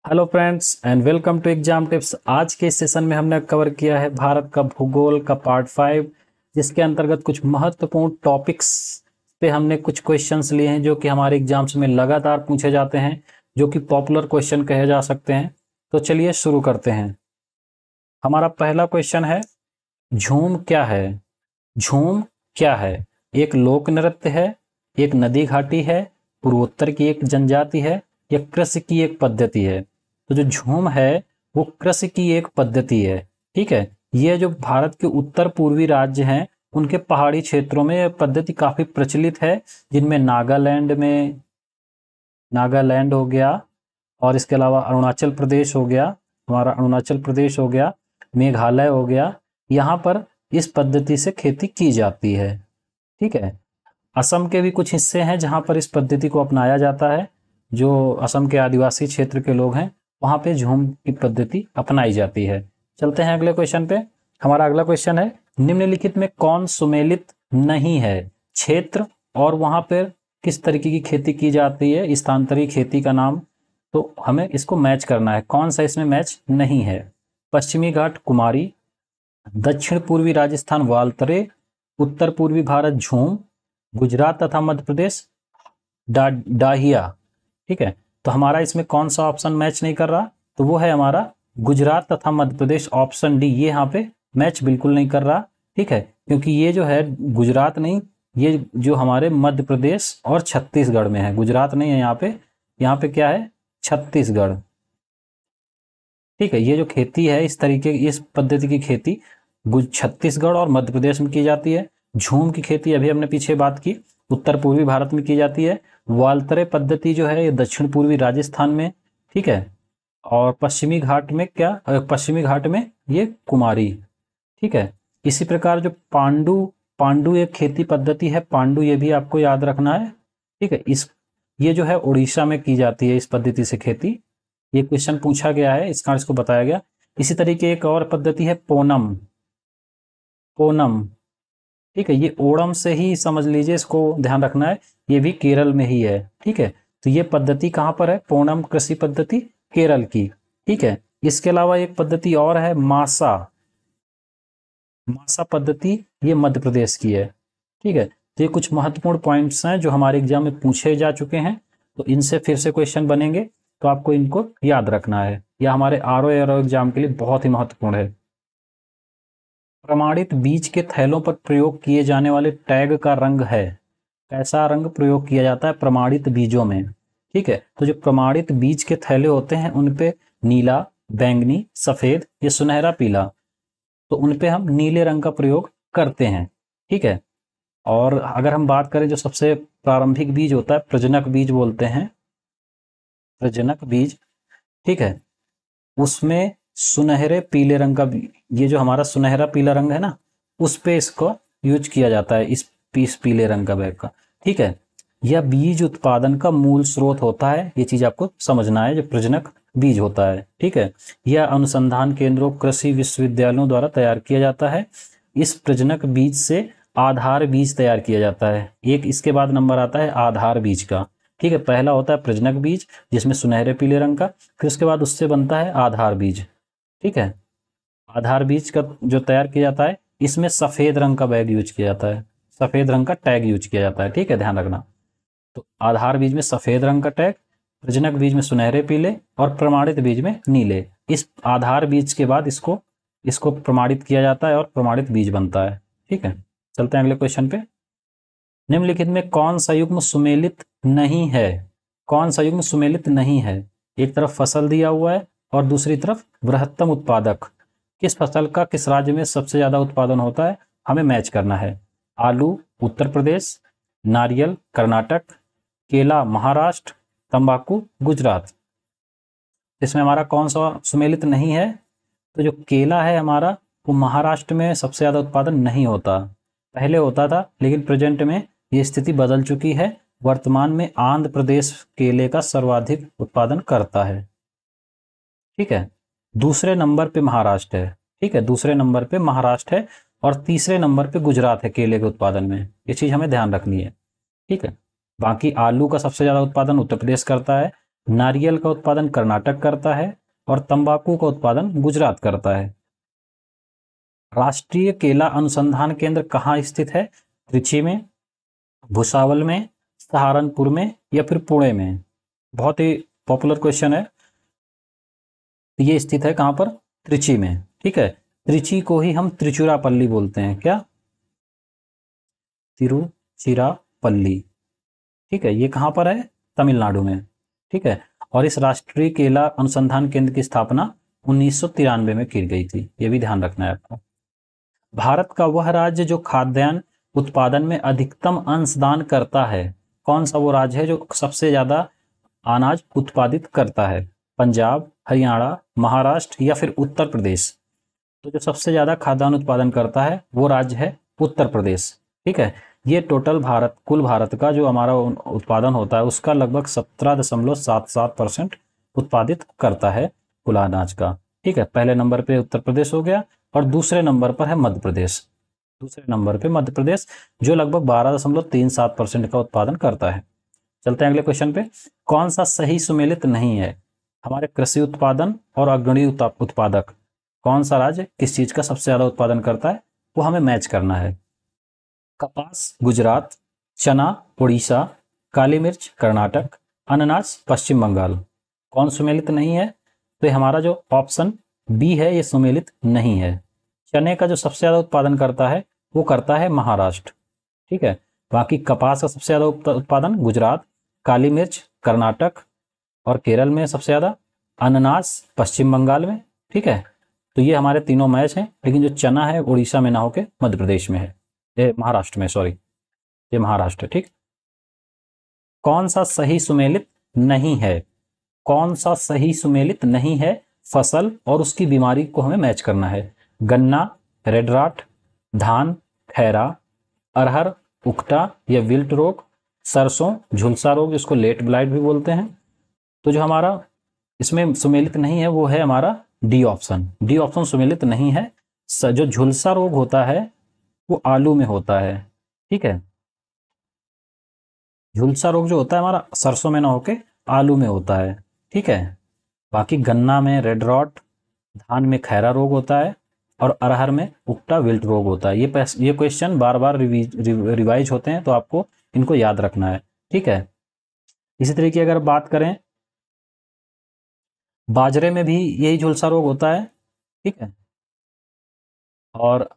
Hello friends and welcome to exam tips. आज के इस सेशन में हमने कवर किया है भारत का भूगोल का पार्ट 5, जिसके अंतर्गत कुछ महत्वपूर्ण टॉपिक्स पे हमने कुछ क्वेश्चंस लिए हैं जो कि हमारे एग्जाम्स में लगातार पूछे जाते हैं, जो कि पॉपुलर क्वेश्चन कहे जा सकते हैं। तो चलिए शुरू करते हैं। हमारा पहला क्वेश्चन है, झूम क्या है? झूम क्या है? एक लोक नृत्य है, एक नदी घाटी है, पूर्वोत्तर की एक जनजाति है, या कृषि की एक पद्धति है? तो जो झूम है वो कृषि की एक पद्धति है। ठीक है, ये जो भारत के उत्तर पूर्वी राज्य हैं उनके पहाड़ी क्षेत्रों में यह पद्धति काफी प्रचलित है, जिनमें नागालैंड हो गया, और इसके अलावा अरुणाचल प्रदेश हो गया, हमारा अरुणाचल प्रदेश हो गया, मेघालय हो गया, यहाँ पर इस पद्धति से खेती की जाती है। ठीक है, असम के भी कुछ हिस्से हैं जहाँ पर इस पद्धति को अपनाया जाता है। जो असम के आदिवासी क्षेत्र के लोग हैं वहाँ पे झूम की पद्धति अपनाई जाती है। चलते हैं अगले क्वेश्चन पे। हमारा अगला क्वेश्चन है, निम्नलिखित में कौन सुमेलित नहीं है? क्षेत्र और वहाँ पर किस तरीके की खेती की जाती है, स्थानांतरित खेती का नाम। तो हमें इसको मैच करना है, कौन सा इसमें मैच नहीं है। पश्चिमी घाट कुमारी, दक्षिण पूर्वी राजस्थान वालतरे, उत्तर पूर्वी भारत झूम, गुजरात तथा मध्य प्रदेश डाहिया। ठीक है, तो हमारा इसमें कौन सा ऑप्शन मैच नहीं कर रहा? तो वो है हमारा गुजरात तथा मध्य प्रदेश, ऑप्शन डी। ये यहाँ पे मैच बिल्कुल नहीं कर रहा। ठीक है, क्योंकि ये जो है गुजरात नहीं, ये जो हमारे मध्य प्रदेश और छत्तीसगढ़ में है, गुजरात नहीं है यहाँ पे। यहाँ पे क्या है? छत्तीसगढ़। ठीक है, ये जो खेती है इस तरीके इस पद्धति की खेती छत्तीसगढ़ और मध्य प्रदेश में की जाती है। झूम की खेती अभी हमने पीछे बात की, उत्तर पूर्वी भारत में की जाती है। वालतरे पद्धति जो है ये दक्षिण पूर्वी राजस्थान में। ठीक है, और पश्चिमी घाट में पश्चिमी घाट में ये कुमारी। ठीक है, इसी प्रकार जो पांडु एक खेती पद्धति है, पांडु ये भी आपको याद रखना है। ठीक है, ये जो है उड़ीसा में की जाती है इस पद्धति से खेती। ये क्वेश्चन पूछा गया है, इस कारण इसको बताया गया। इसी तरीके एक और पद्धति है पोनम। ठीक है, ये ओणम से ही समझ लीजिए, इसको ध्यान रखना है, ये भी केरल में ही है। ठीक है, तो ये पद्धति कहाँ पर है? पोनम कृषि पद्धति केरल की। ठीक है, इसके अलावा एक पद्धति और है मासा पद्धति, ये मध्य प्रदेश की है। ठीक है, तो ये कुछ महत्वपूर्ण पॉइंट्स हैं जो हमारे एग्जाम में पूछे जा चुके हैं, तो इनसे फिर से क्वेश्चन बनेंगे, तो आपको इनको याद रखना है। यह हमारे आरओ एरो एग्जाम के लिए बहुत ही महत्वपूर्ण है। प्रमाणित बीज के थैलों पर प्रयोग किए जाने वाले टैग का रंग है? कैसा रंग प्रयोग किया जाता है प्रमाणित बीजों में? ठीक है, तो जो प्रमाणित बीज के थैले होते हैं उन पे नीला, बैंगनी, सफेद या सुनहरा पीला, तो उन पे हम नीले रंग का प्रयोग करते हैं। ठीक है, और अगर हम बात करें जो सबसे प्रारंभिक बीज होता है, प्रजनक बीज बोलते हैं, प्रजनक बीज। ठीक है, उसमें सुनहरे पीले रंग का, ये जो हमारा सुनहरा पीला रंग है ना, उस पे इसको यूज किया जाता है, इस पीले रंग का बैग का। ठीक है, यह बीज उत्पादन का मूल स्रोत होता है, ये चीज आपको समझना है, जो प्रजनक बीज होता है। ठीक है, यह अनुसंधान केंद्रों, कृषि विश्वविद्यालयों द्वारा तैयार किया जाता है। इस प्रजनक बीज से आधार बीज तैयार किया जाता है। एक इसके बाद नंबर आता है आधार बीज का। ठीक है, पहला होता है प्रजनक बीज जिसमें सुनहरे पीले रंग का, फिर उसके बाद उससे बनता है आधार बीज। ठीक है, आधार बीज का जो तैयार किया जाता है, इसमें सफेद रंग का बैग यूज किया जाता है, सफेद रंग का टैग यूज किया जाता है। ठीक है, ध्यान रखना। तो आधार बीज में सफेद रंग का टैग, प्रजनक बीज में सुनहरे पीले, और प्रमाणित बीज में नीले। इस आधार बीज के बाद इसको प्रमाणित किया जाता है और प्रमाणित बीज बनता है। ठीक है, चलते हैं अगले क्वेश्चन पे। निम्नलिखित में कौन सा युग्म सुमेलित नहीं है? कौन सा युग्म सुमेलित नहीं है? एक तरफ फसल दिया हुआ है और दूसरी तरफ बृहत्तम उत्पादक। किस फसल का किस राज्य में सबसे ज्यादा उत्पादन होता है, हमें मैच करना है। आलू उत्तर प्रदेश, नारियल कर्नाटक, केला महाराष्ट्र, तंबाकू गुजरात। इसमें हमारा कौन सा सुमेलित नहीं है? तो जो केला है हमारा, वो महाराष्ट्र में सबसे ज्यादा उत्पादन नहीं होता, पहले होता था, लेकिन प्रेजेंट में ये स्थिति बदल चुकी है। वर्तमान में आंध्र प्रदेश केले का सर्वाधिक उत्पादन करता है। ठीक है, दूसरे नंबर पे महाराष्ट्र है। ठीक है, दूसरे नंबर पे महाराष्ट्र है और तीसरे नंबर पे गुजरात है केले के उत्पादन में। ये चीज हमें ध्यान रखनी है। ठीक है, बाकी आलू का सबसे ज्यादा उत्पादन उत्तर प्रदेश करता है, नारियल का उत्पादन कर्नाटक करता है और तंबाकू का उत्पादन गुजरात करता है। राष्ट्रीय केला अनुसंधान केंद्र कहाँ स्थित है? त्रिची में, भुसावल में, सहारनपुर में या फिर पुणे में? बहुत ही पॉपुलर क्वेश्चन है। ये स्थित है कहां पर? त्रिची में। ठीक है, त्रिची को ही हम त्रिचुरापल्ली बोलते हैं। क्या? तिरुचिरापल्ली। ठीक है, ये कहां पर है? तमिलनाडु में। ठीक है, और इस राष्ट्रीय केला अनुसंधान केंद्र की स्थापना 1993 में की गई थी, ये भी ध्यान रखना है आपको। भारत का वह राज्य जो खाद्यान्न उत्पादन में अधिकतम अंशदान करता है, कौन सा वो राज्य है जो सबसे ज्यादा अनाज उत्पादित करता है? पंजाब, हरियाणा, महाराष्ट्र या फिर उत्तर प्रदेश? तो जो सबसे ज्यादा खाद्यान्न उत्पादन करता है वो राज्य है उत्तर प्रदेश। ठीक है, ये टोटल कुल भारत का जो हमारा उत्पादन होता है उसका लगभग 17.77% उत्पादित करता है कुल अनाज का। ठीक है, पहले नंबर पे उत्तर प्रदेश हो गया और दूसरे नंबर पर है मध्य प्रदेश। दूसरे नंबर पे मध्य प्रदेश जो लगभग 12.37% का उत्पादन करता है। चलते हैं अगले क्वेश्चन पे। कौन सा सही सुमेलित नहीं है? हमारे कृषि उत्पादन और अग्रणी उत्पादक, कौन सा राज्य किस चीज का सबसे ज्यादा उत्पादन करता है, वो हमें मैच करना है। कपास गुजरात, चना उड़ीसा, काली मिर्च कर्नाटक, अनानास पश्चिम बंगाल। कौन सुमेलित नहीं है? तो ये हमारा जो ऑप्शन बी है ये सुमेलित नहीं है। चने का जो सबसे ज्यादा उत्पादन करता है वो करता है महाराष्ट्र। ठीक है, बाकी कपास का सबसे ज्यादा उत्पादन गुजरात, काली मिर्च कर्नाटक और केरल में सबसे ज्यादा, अनानास पश्चिम बंगाल में। ठीक है, तो ये हमारे तीनों मैच हैं, लेकिन जो चना है उड़ीसा में ना होके मध्य प्रदेश में है, ये महाराष्ट्र में, सॉरी ये महाराष्ट्र है। ठीक, कौन सा सही सुमेलित नहीं है? कौन सा सही सुमेलित नहीं है फसल और उसकी बीमारी को हमें मैच करना है। गन्ना, रेड राट, धान, खैरा, अरहर, उकटा या विल्ट रोग, सरसों, झुलसा रोग जिसको लेट ब्लाइट भी बोलते हैं। तो जो हमारा इसमें सुमेलित नहीं है वो है हमारा डी ऑप्शन। डी ऑप्शन सुमेलित नहीं है। जो झुलसा रोग होता है वो आलू में होता है। ठीक है, झुलसा रोग जो होता है हमारा सरसों में ना होके आलू में होता है। ठीक है, बाकी गन्ना में रेड रॉट, धान में खैरा रोग होता है और अरहर में उक्टा विल्ट रोग होता है। ये क्वेश्चन बार बार रिवाइज होते हैं तो आपको इनको याद रखना है। ठीक है, इसी तरीके अगर बात करें बाजरे में भी यही झुलसा रोग होता है। ठीक है, और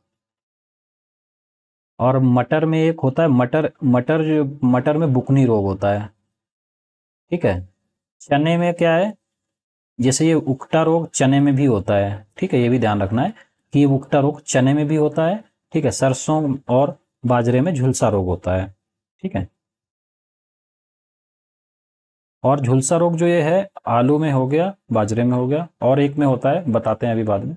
मटर में एक होता है मटर मटर जो मटर में बुकनी रोग होता है। ठीक है, चने में क्या है, जैसे ये उकटा रोग चने में भी होता है। ठीक है, ये भी ध्यान रखना है कि ये उकटा रोग चने में भी होता है। ठीक है, सरसों और बाजरे में झुलसा रोग होता है। ठीक है, और झुलसा रोग जो ये है आलू में हो गया, बाजरे में हो गया, और एक में होता है बताते हैं अभी बाद में।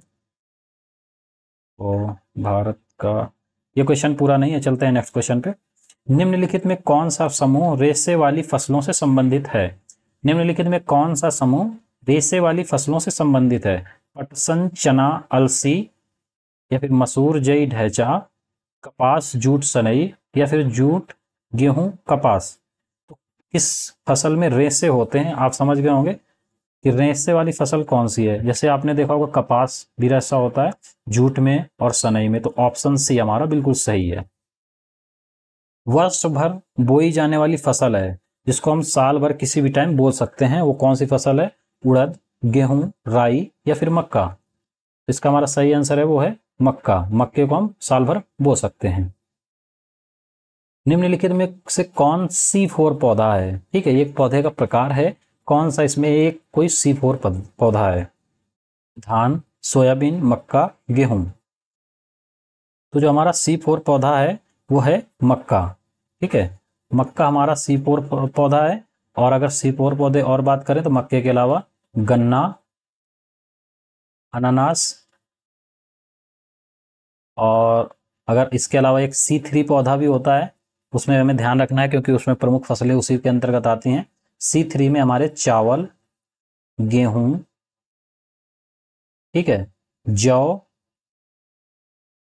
ओ भारत का ये क्वेश्चन पूरा नहीं है, चलते हैं नेक्स्ट क्वेश्चन पे। निम्नलिखित में कौन सा समूह रेशे वाली फसलों से संबंधित है? निम्नलिखित में कौन सा समूह रेशे वाली फसलों से संबंधित है? पटसन, चना, अलसी या फिर मसूर, जई, ढैंचा, कपास, जूट, सनई या फिर जूट, गेहूं, कपास। तो किस फसल में रेशे होते हैं आप समझ गए होंगे कि रेशे वाली फसल कौन सी है। जैसे आपने देखा होगा कपास भी रेशा होता है, जूट में और सनई में। तो ऑप्शन सी हमारा बिल्कुल सही है। वर्ष भर बोई जाने वाली फसल है जिसको हम साल भर किसी भी टाइम बो सकते हैं, वो कौन सी फसल है? उड़द, गेहूं, राई या फिर मक्का। इसका हमारा सही आंसर है वो है मक्का। मक्के को हम साल भर बो सकते हैं। निम्नलिखित में से कौन सी फोर पौधा है? ठीक है, ये एक पौधे का प्रकार है, कौन सा इसमें एक कोई सी फोर पौधा है? धान, सोयाबीन, मक्का, गेहूं। तो जो हमारा सी फोर पौधा है वो है मक्का। ठीक है, मक्का हमारा सी फोर पौधा है। और अगर सी फोर पौधे और बात करें तो मक्के के अलावा गन्ना, अनानास, और अगर इसके अलावा एक सी थ्री पौधा भी होता है, उसमें हमें ध्यान रखना है क्योंकि उसमें प्रमुख फसलें उसी के अंतर्गत आती हैं। सी थ्री में हमारे चावल, गेहूं, ठीक है, जौ,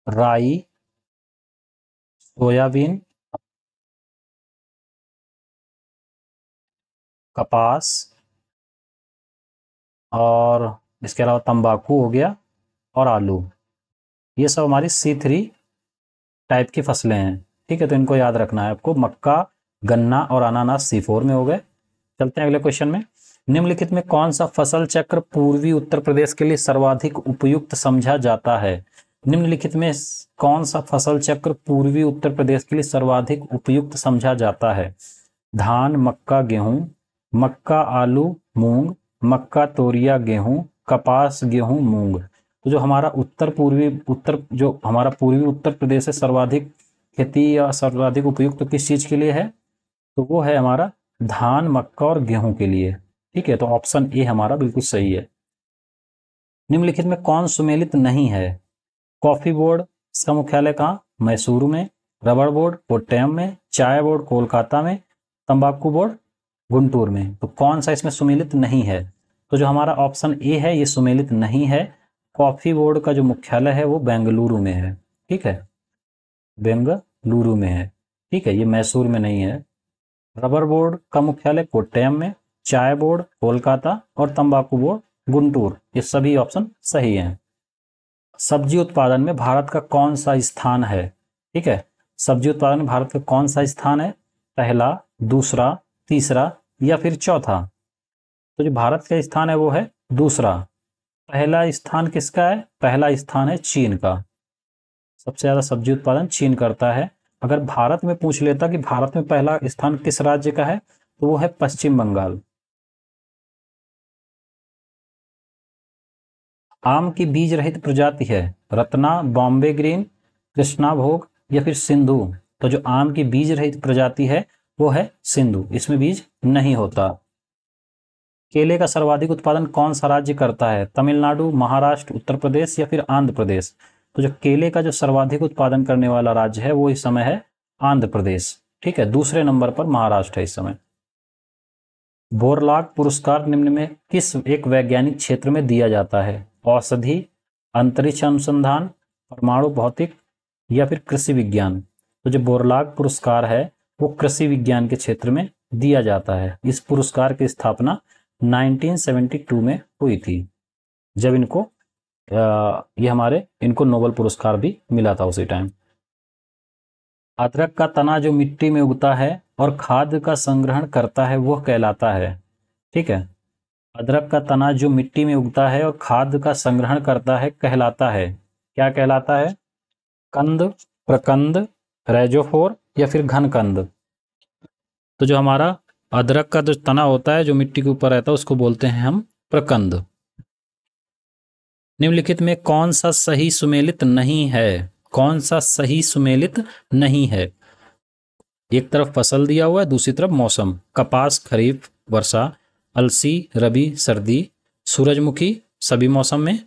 राई, सोयाबीन, कपास और इसके अलावा तंबाकू हो गया और आलू, ये सब हमारी C3 टाइप की फसलें हैं। ठीक है, तो इनको याद रखना है आपको। मक्का, गन्ना और अनानास C4 में हो गए। चलते हैं अगले क्वेश्चन में। निम्नलिखित में कौन सा फसल चक्र पूर्वी उत्तर प्रदेश के लिए सर्वाधिक उपयुक्त समझा जाता है? निम्नलिखित में कौन सा फसल चक्र पूर्वी उत्तर प्रदेश के लिए सर्वाधिक उपयुक्त समझा जाता है? धान, मक्का, गेहूं, मक्का, आलू, मूंग, मक्का, तोरिया, गेहूं, कपास, गेहूं, मूंग। तो जो हमारा जो हमारा पूर्वी उत्तर प्रदेश है, सर्वाधिक खेती या सर्वाधिक उपयुक्त किस चीज के लिए है? तो वो है हमारा धान, मक्का और गेहूं के लिए। ठीक है, तो ऑप्शन ए हमारा बिल्कुल सही है। निम्नलिखित में कौन सुमेलित नहीं है? कॉफी बोर्ड, इसका मुख्यालय कहाँ? मैसूर में। रबड़ बोर्ड कोट्टयम में। चाय बोर्ड कोलकाता में। तंबाकू बोर्ड गुंटूर में। तो कौन सा इसमें सुमेलित नहीं है? तो जो हमारा ऑप्शन ए है ये सुमेलित नहीं है। कॉफी बोर्ड का जो मुख्यालय है वो बेंगलुरु में है। ठीक है, बेंगलुरु में है। ठीक है, ये मैसूर में नहीं है। रबर बोर्ड का मुख्यालय कोट्टयम में। चाय बोर्ड कोलकाता और तंबाकू बोर्ड गुंटूर। ये सभी ऑप्शन सही हैं। सब्जी उत्पादन में भारत का कौन सा स्थान है? ठीक है, सब्जी उत्पादन में भारत का कौन सा स्थान है? पहला, दूसरा, तीसरा या फिर चौथा? तो जो भारत का स्थान है वो है दूसरा। पहला स्थान किसका है? पहला स्थान है चीन का। सबसे ज्यादा सब्जी उत्पादन चीन करता है। अगर भारत में पूछ लेता कि भारत में पहला स्थान किस राज्य का है, तो वो है पश्चिम बंगाल। आम की बीज रहित प्रजाति है रत्ना, बॉम्बे ग्रीन, कृष्णा भोग या फिर सिंधु? तो जो आम की बीज रहित प्रजाति है वो है सिंधु, इसमें बीज नहीं होता। केले का सर्वाधिक उत्पादन कौन सा राज्य करता है? तमिलनाडु, महाराष्ट्र, उत्तर प्रदेश या फिर आंध्र प्रदेश? तो जो केले का जो सर्वाधिक उत्पादन करने वाला राज्य है वो इस समय है आंध्र प्रदेश। ठीक है, दूसरे नंबर पर महाराष्ट्र है इस समय। बोरलॉग पुरस्कार निम्न में किस एक वैज्ञानिक क्षेत्र में दिया जाता है? औषधि, अंतरिक्ष अनुसंधान, परमाणु भौतिक या फिर कृषि विज्ञान? तो जो बोरलॉग पुरस्कार है वो कृषि विज्ञान के क्षेत्र में दिया जाता है। इस पुरस्कार की स्थापना 1972 में हुई थी, जब इनको नोबेल पुरस्कार भी मिला था उसी टाइम। अदरक का तना जो मिट्टी में उगता है और खाद का संग्रहण करता है वह कहलाता है। ठीक है, अदरक का तना जो मिट्टी में उगता है और खाद का संग्रहण करता है कहलाता है, क्या कहलाता है? कंद, प्रकंद, रेजोफोर या फिर घनकंद? तो जो हमारा अदरक का जो तना होता है जो मिट्टी के ऊपर रहता है उसको बोलते हैं हम प्रकंद। निम्नलिखित में कौन सा सही सुमेलित नहीं है? कौन सा सही सुमेलित नहीं है? एक तरफ फसल दिया हुआ है, दूसरी तरफ मौसम। कपास खरीफ वर्षा, अलसी रबी सर्दी, सूरजमुखी सभी मौसम में,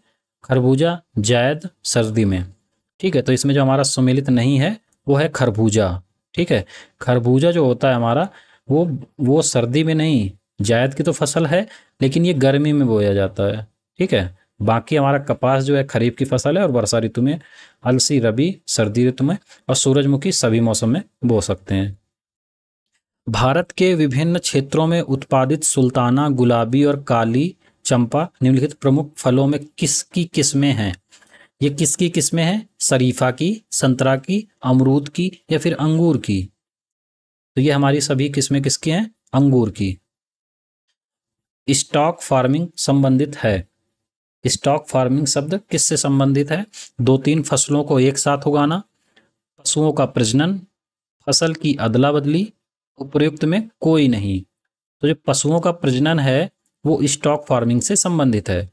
खरबूजा जायद सर्दी में। ठीक है, तो इसमें जो हमारा सुमेलित नहीं है वो है खरबूजा। ठीक है, खरबूजा जो होता है हमारा वो सर्दी में नहीं, जायद की तो फसल है लेकिन ये गर्मी में बोया जाता है। ठीक है, बाकी हमारा कपास जो है खरीफ की फसल है और वर्षा ऋतु में, अलसी रबी सर्दी ऋतु में और सूरजमुखी सभी मौसम में बो सकते हैं। भारत के विभिन्न क्षेत्रों में उत्पादित सुल्ताना, गुलाबी और काली चंपा निम्नलिखित प्रमुख फलों में किसकी किस्में हैं? ये किसकी किस्में हैं? शरीफा की, संतरा की, अमरूद की या फिर अंगूर की? तो ये हमारी सभी किस्में किसकी हैं? अंगूर की। स्टॉक फार्मिंग संबंधित है। स्टॉक फार्मिंग शब्द किससे संबंधित है? 2-3 फसलों को एक साथ उगाना, पशुओं का प्रजनन, फसल की अदला बदली, उपर्युक्त में कोई नहीं। तो जो पशुओं का प्रजनन है वो स्टॉक फार्मिंग से संबंधित है।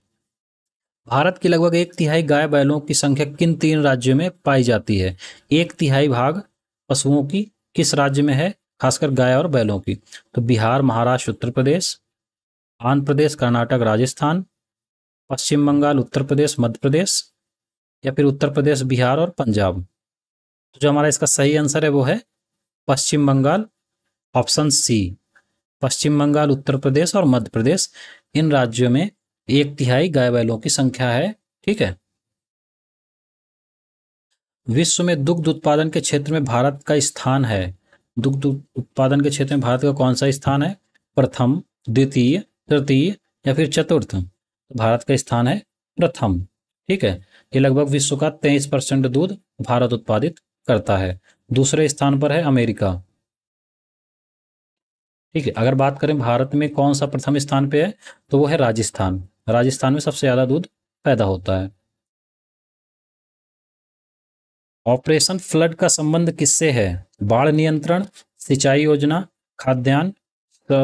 भारत की लगभग 1/3 गाय बैलों की संख्या किन 3 राज्यों में पाई जाती है? 1/3 भाग पशुओं की किस राज्य में है, खासकर गाय और बैलों की? तो बिहार, महाराष्ट्र, उत्तर प्रदेश, आंध्र प्रदेश, कर्नाटक, राजस्थान, पश्चिम बंगाल, उत्तर प्रदेश, मध्य प्रदेश या फिर उत्तर प्रदेश, बिहार और पंजाब? तो जो हमारा इसका सही आंसर है वो है पश्चिम बंगाल, ऑप्शन सी। पश्चिम बंगाल, उत्तर प्रदेश और मध्य प्रदेश, इन राज्यों में 1/3 गाय बैलों की संख्या है। ठीक है, विश्व में दुग्ध उत्पादन के क्षेत्र में भारत का स्थान है। दुग्ध उत्पादन के क्षेत्र में भारत का कौन सा स्थान है? प्रथम, द्वितीय, तृतीय या फिर चतुर्थ? तो भारत का स्थान है प्रथम। ठीक है, ये लगभग विश्व का 23% दूध भारत उत्पादित करता है। दूसरे स्थान पर है अमेरिका। ठीक है, अगर बात करें भारत में कौन सा प्रथम स्थान पे है, तो वो है राजस्थान। राजस्थान में सबसे ज्यादा दूध पैदा होता है। ऑपरेशन फ्लड का संबंध किससे है? बाढ़ नियंत्रण, सिंचाई योजना, खाद्यान्न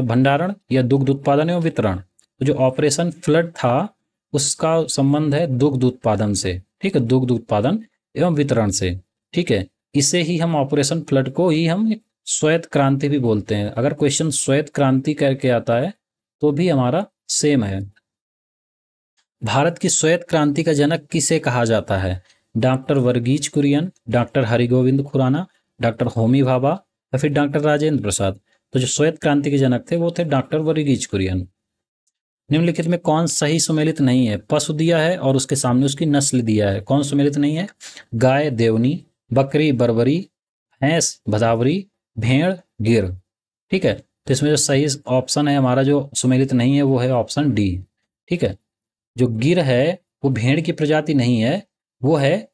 भंडारण या दुग्ध उत्पादन एवं वितरण। तो जो ऑपरेशन फ्लड था उसका संबंध है दुग्ध उत्पादन से। ठीक है, दुग्ध उत्पादन एवं वितरण से। ठीक है, इसे ही हम ऑपरेशन फ्लड को ही हम श्वेत क्रांति भी बोलते हैं। अगर क्वेश्चन श्वेत क्रांति करके आता है तो भी हमारा सेम है। भारत की श्वेत क्रांति का जनक किसे कहा जाता है? Doctor Verghese Kurien, doctor Hargobind Khorana, doctor Homi Bhabha या फिर डॉक्टर राजेंद्र प्रसाद। तो जो श्वेत क्रांति के जनक थे वो थे डॉक्टर वर्गीज कुरियन। निम्नलिखित में कौन सही सुमेलित नहीं है? पशु दिया है और उसके सामने उसकी नस्ल दिया है, कौन सुमेलित नहीं है? गाय देवनी, बकरी बरबरी, भैंस भदावरी, भेड़ गिर। ठीक है, तो इसमें जो सही ऑप्शन है हमारा जो सुमेलित नहीं है वो है ऑप्शन डी। ठीक है, जो गिर है वो भेड़ की प्रजाति नहीं है, वो है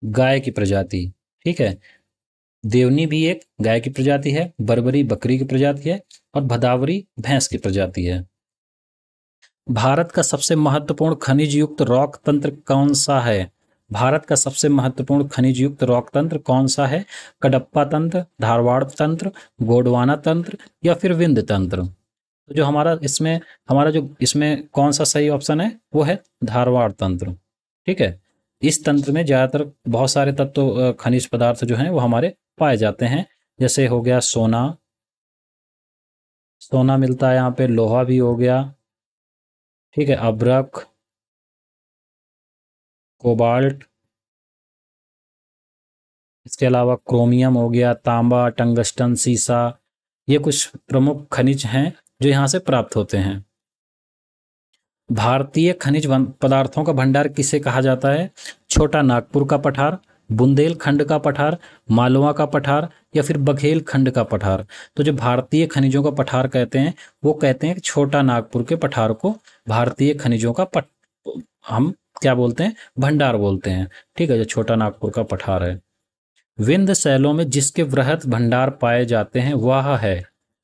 गाय की प्रजाति। ठीक है, देवनी भी एक गाय की प्रजाति है, बरबरी बकरी की प्रजाति है और भदावरी भैंस की प्रजाति है। भारत का सबसे महत्वपूर्ण खनिज युक्त रॉक तंत्र कौन सा है? भारत का सबसे महत्वपूर्ण खनिज युक्त रॉक तंत्र कौन सा है? कडप्पा तंत्र, धारवाड़ तंत्र, गोंडवाना तंत्र या फिर विंध्य तंत्र। तो जो हमारा जो इसमें कौन सा सही ऑप्शन है वो है धारवाड़ तंत्र। ठीक है, इस तंत्र में ज्यादातर बहुत सारे तत्व खनिज पदार्थ जो हैं वो हमारे पाए जाते हैं। जैसे हो गया सोना, सोना मिलता है यहाँ पे, लोहा भी हो गया। ठीक है, अब्रक, कोबाल्ट, इसके अलावा क्रोमियम हो गया, तांबा, टंगस्टन, सीसा। ये कुछ प्रमुख खनिज हैं जो यहाँ से प्राप्त होते हैं। भारतीय खनिज पदार्थों का भंडार किसे कहा जाता है? छोटा नागपुर का पठार, बुंदेलखंड का पठार, मालवा का पठार या फिर बघेलखंड का पठार। तो जो भारतीय खनिजों का पठार कहते हैं वो कहते हैं कि छोटा नागपुर के पठार को भारतीय खनिजों का हम क्या बोलते हैं? भंडार बोलते हैं। ठीक है, जो छोटा नागपुर का पठार है। विंध्य शैलों में जिसके वृहत भंडार पाए जाते हैं वह है?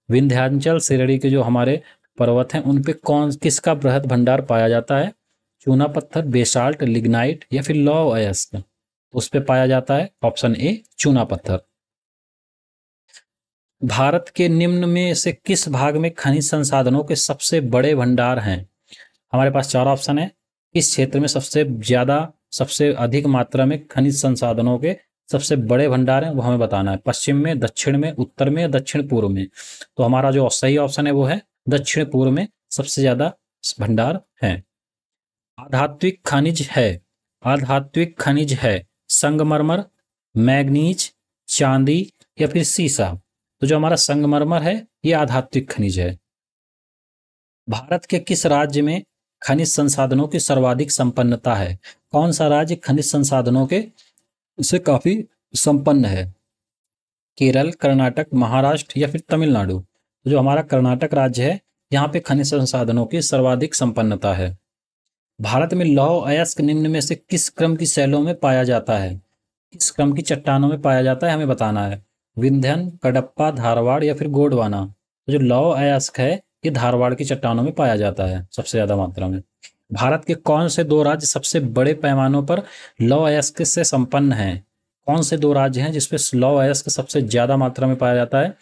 विंध्याचल श्रेणी के जो हमारे पर्वत हैं उन पे किसका बृहद भंडार पाया जाता है? चूना पत्थर, बेसाल्ट, लिग्नाइट या फिर लौह अयस्क। उस पे पाया जाता है ऑप्शन ए चूना पत्थर। भारत के निम्न में से किस भाग में खनिज संसाधनों के सबसे बड़े भंडार हैं? हमारे पास चार ऑप्शन है। इस क्षेत्र में सबसे अधिक मात्रा में खनिज संसाधनों के सबसे बड़े भंडार हैं वो हमें बताना है। पश्चिम में, दक्षिण में, उत्तर में या दक्षिण पूर्व में। तो हमारा जो सही ऑप्शन है वो है दक्षिण पूर्व में सबसे ज्यादा भंडार है। आधात्विक खनिज है, आधात्विक खनिज है संगमरमर, मैग्नीज, चांदी या फिर सीसा। तो जो हमारा संगमरमर है ये आधात्विक खनिज है। भारत के किस राज्य में खनिज संसाधनों की सर्वाधिक संपन्नता है? कौन सा राज्य खनिज संसाधनों के से काफी संपन्न है? केरल, कर्नाटक, महाराष्ट्र या फिर तमिलनाडु। तो जो हमारा कर्नाटक राज्य है यहाँ पे खनिज संसाधनों की सर्वाधिक संपन्नता है। भारत में लौह अयस्क निम्न में से किस क्रम की शैलों में पाया जाता है? किस क्रम की चट्टानों में पाया जाता है हमें बताना है। विंध्यन, कडप्पा, धारवाड़ या फिर गोंडवाना। तो जो लौह अयस्क है ये धारवाड़ की चट्टानों में पाया जाता है सबसे ज्यादा मात्रा में। भारत के कौन से दो राज्य सबसे बड़े पैमानों पर लौह अयस्क से संपन्न हैं? कौन से दो राज्य हैं जिसपे लौह अयस्क सबसे ज्यादा मात्रा में पाया जाता है?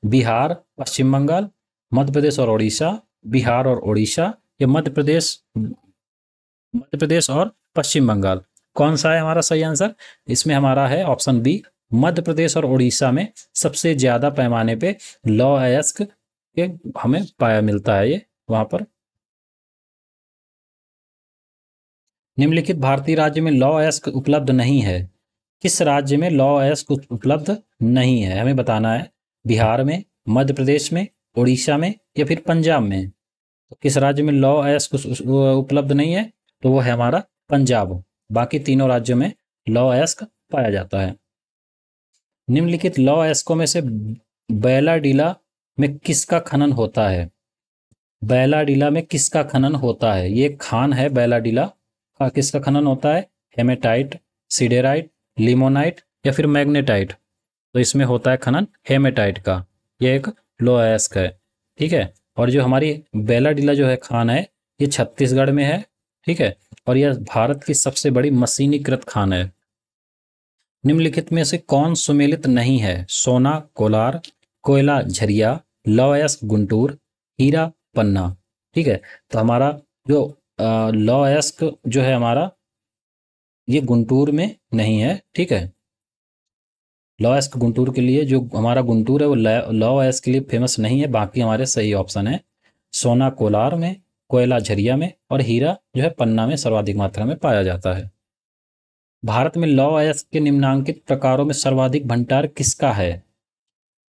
बिहार, पश्चिम बंगाल, मध्य प्रदेश और ओडिशा, बिहार और ओडिशा या मध्य प्रदेश और पश्चिम बंगाल। कौन सा है हमारा सही आंसर? इसमें हमारा है ऑप्शन बी, मध्य प्रदेश और उड़ीसा में सबसे ज्यादा पैमाने पे लौह अयस्क के हमें पाया मिलता है ये वहां पर। निम्नलिखित भारतीय राज्य में लौह अयस्क उपलब्ध नहीं है। किस राज्य में लौह अयस्क उपलब्ध नहीं है हमें बताना है। बिहार में, मध्य प्रदेश में, उड़ीसा में या फिर पंजाब में। तो किस राज्य में लौह अयस्क उपलब्ध नहीं है? तो वो है हमारा पंजाब। बाकी तीनों राज्यों में लौह अयस्क पाया जाता है। निम्नलिखित लौह अयस्कों में से बैलाडीला में किसका खनन होता है? बैलाडीला में किसका खनन होता है? ये खान है बैलाडीला का, किसका खनन होता है? हेमेटाइट, सिडेराइट, लिमोनाइट या फिर मैग्नेटाइट? तो इसमें होता है खनन हेमेटाइट का। यह एक लो अयस्क है, ठीक है। और जो हमारी बैलाडीला जो है खान है, ये छत्तीसगढ़ में है, ठीक है। और यह भारत की सबसे बड़ी मशीनीकृत खान है। निम्नलिखित में से कौन सुमेलित नहीं है? सोना कोलार, कोयला झरिया, लौह अयस्क गुंटूर, हीरा पन्ना। ठीक है, तो हमारा जो लौह अयस्क जो है हमारा, ये गुंटूर में नहीं है, ठीक है। लौह अयस्क गुंटूर के लिए, जो हमारा गुंटूर है वो लौह अयस्क के लिए फेमस नहीं है। बाकी हमारे सही ऑप्शन है सोना कोलार में, कोयला झरिया में, और हीरा जो है पन्ना में सर्वाधिक मात्रा में पाया जाता है। भारत में लौह अयस्क के निम्नांकित प्रकारों में सर्वाधिक भंडार किसका है?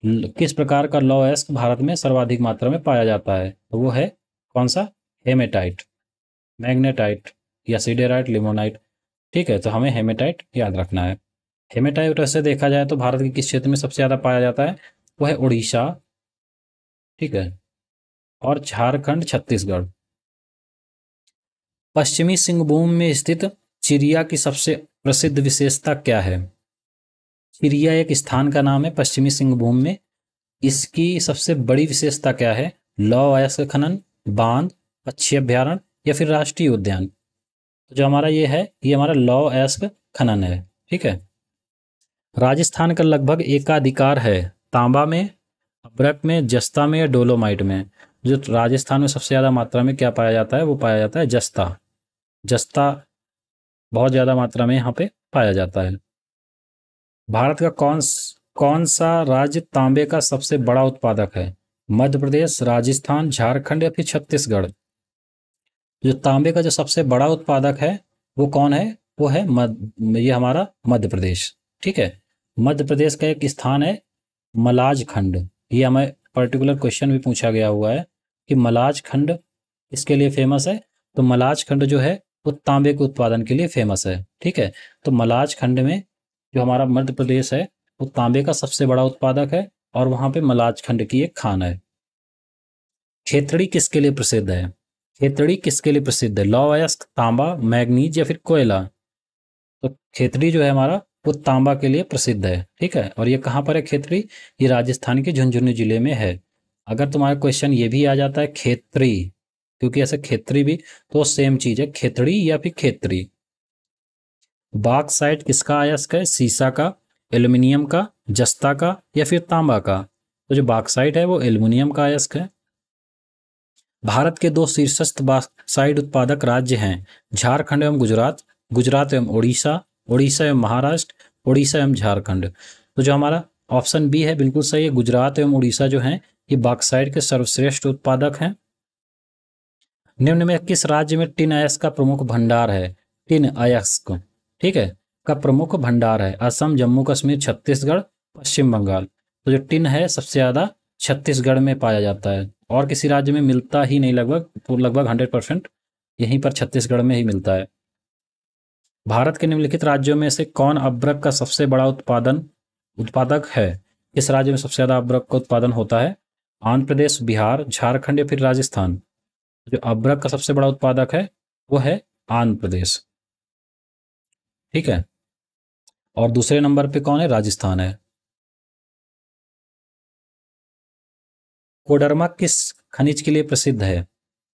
किस प्रकार का लौह अयस्क भारत में सर्वाधिक मात्रा में पाया जाता है? तो वो है कौन सा? हेमेटाइट, मैग्नेटाइट या सिडेराइट, लिमोनाइट। ठीक है, तो हमें हेमेटाइट याद रखना है। हेमेटाइट वैसे देखा जाए तो भारत के किस क्षेत्र में सबसे ज़्यादा पाया जाता है? वो है उड़ीसा, ठीक है, और झारखंड, छत्तीसगढ़। पश्चिमी सिंहभूम में स्थित चिरिया की सबसे प्रसिद्ध विशेषता क्या है? चिरिया एक स्थान का नाम है पश्चिमी सिंहभूम में। इसकी सबसे बड़ी विशेषता क्या है? लौह अयस्क खनन, बांध, पक्षी अभ्यारण्य या फिर राष्ट्रीय उद्यान? तो जो हमारा ये है, ये हमारा लौह अयस्क खनन है, ठीक है। राजस्थान का लगभग एकाधिकार है तांबा में, अभ्रक में, जस्ता में या डोलोमाइट में। जो राजस्थान में सबसे ज़्यादा मात्रा में क्या पाया जाता है? वो पाया जाता है जस्ता। जस्ता बहुत ज़्यादा मात्रा में यहाँ पे पाया जाता है। भारत का कौन सा राज्य तांबे का सबसे बड़ा उत्पादक है? मध्य प्रदेश, राजस्थान, झारखंड या फिर छत्तीसगढ़? जो तांबे का जो सबसे बड़ा उत्पादक है वो कौन है? वो है ये हमारा मध्य प्रदेश, ठीक है। मध्य प्रदेश का एक स्थान है मलाज खंड। ये हमें पर्टिकुलर क्वेश्चन भी पूछा गया हुआ है कि मलाज खंड इसके लिए फेमस है। तो मलाज खंड जो है वो तांबे के उत्पादन के लिए फेमस है, ठीक है। तो मलाज खंड में जो हमारा मध्य प्रदेश है वो तांबे का सबसे बड़ा उत्पादक है, और वहां पे मलाज खंड की एक खान है। खेतड़ी किसके लिए प्रसिद्ध है? खेतड़ी किसके लिए प्रसिद्ध है? लौह अयस्क, तांबा, मैग्नीज या फिर कोयला? तो खेतड़ी जो है हमारा वो तांबा के लिए प्रसिद्ध है, ठीक है। और ये कहाँ पर है खेतड़ी? ये राजस्थान के झुंझुनू जिले में है। अगर तुम्हारा क्वेश्चन ये भी आ जाता है खेतड़ी, क्योंकि ऐसे खेतड़ी भी तो सेम चीज है, खेतड़ी या फिर खेतड़ी। बॉक्साइट किसका अयस्क है? सीसा का, एल्युमिनियम का, जस्ता का या फिर तांबा का? तो जो बॉक्साइट है वो एल्युमिनियम का अयस्क है। भारत के दो शीर्षस्थ बॉक्साइट उत्पादक राज्य हैं झारखंड एवं गुजरात, गुजरात एवं उड़ीसा, उड़ीसा एवं महाराष्ट्र, उड़ीसा एवं झारखंड। तो जो हमारा ऑप्शन बी है बिल्कुल सही है, गुजरात एवं उड़ीसा जो हैं ये बॉक्साइट के सर्वश्रेष्ठ उत्पादक हैं। निम्न में किस राज्य में टिन अयस्क का प्रमुख भंडार है? टिन अयस्क, ठीक है, का प्रमुख भंडार है। असम, जम्मू कश्मीर, छत्तीसगढ़, पश्चिम बंगाल। तो जो टिन है सबसे ज्यादा छत्तीसगढ़ में पाया जाता है, और किसी राज्य में मिलता ही नहीं, लगभग तो लगभग 100% यहीं पर छत्तीसगढ़ में ही मिलता है। भारत के निम्नलिखित राज्यों में से कौन अभ्रक का सबसे बड़ा उत्पादक है? किस राज्य में सबसे ज्यादा अभ्रक का उत्पादन होता है? आंध्र प्रदेश, बिहार, झारखंड या फिर राजस्थान? जो अभ्रक का सबसे बड़ा उत्पादक है वो है आंध्र प्रदेश, ठीक है। और दूसरे नंबर पे कौन है? राजस्थान है। कोडरमा किस खनिज के लिए प्रसिद्ध है?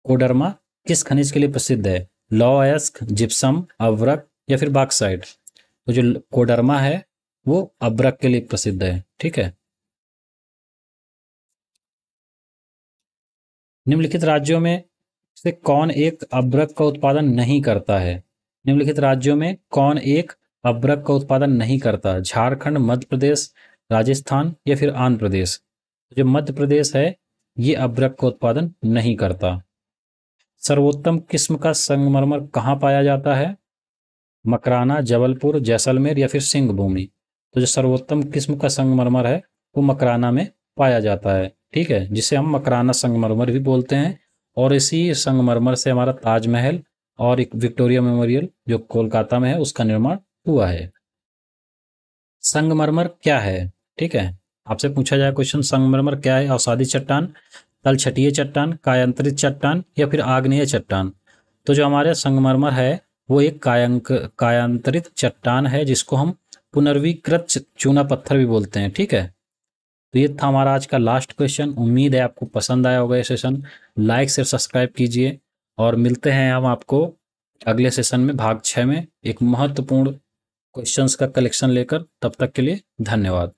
कोडरमा किस खनिज के लिए प्रसिद्ध है? लौह अयस्क, जिप्सम, अभ्रक या फिर बॉक्साइट? तो जो कोडरमा है वो अभ्रक के लिए प्रसिद्ध है, ठीक है। निम्नलिखित राज्यों में से कौन एक अभ्रक का उत्पादन नहीं करता है? निम्नलिखित राज्यों में कौन एक अभ्रक का उत्पादन नहीं करता? झारखंड, मध्य प्रदेश, राजस्थान या फिर आंध्र प्रदेश? जो मध्य प्रदेश है ये अभ्रक का उत्पादन नहीं करता। सर्वोत्तम किस्म का संगमरमर कहाँ पाया जाता है? मकराना, जबलपुर, जैसलमेर या फिर सिंहभूमि? तो जो सर्वोत्तम किस्म का संगमरमर है वो मकराना में पाया जाता है, ठीक है, जिसे हम मकराना संगमरमर भी बोलते हैं। और इसी संगमरमर से हमारा ताजमहल और एक विक्टोरिया मेमोरियल जो कोलकाता में है उसका निर्माण हुआ है। संगमरमर क्या है? ठीक है, आपसे पूछा जाए क्वेश्चन, संगमरमर क्या है? अवसादी चट्टान, तलछटीय चट्टान, कायांतरित चट्टान या फिर आग्नेय चट्टान। तो जो हमारे संगमरमर है वो एक कायांतरित चट्टान है, जिसको हम पुनर्वीकृत चूना पत्थर भी बोलते हैं। ठीक है, तो ये था हमारा आज का लास्ट क्वेश्चन। उम्मीद है आपको पसंद आया होगा ये सेशन। लाइक शेयर सब्सक्राइब कीजिए और मिलते हैं हम आपको अगले सेशन में भाग 6 में एक महत्वपूर्ण क्वेश्चंस का कलेक्शन लेकर। तब तक के लिए धन्यवाद।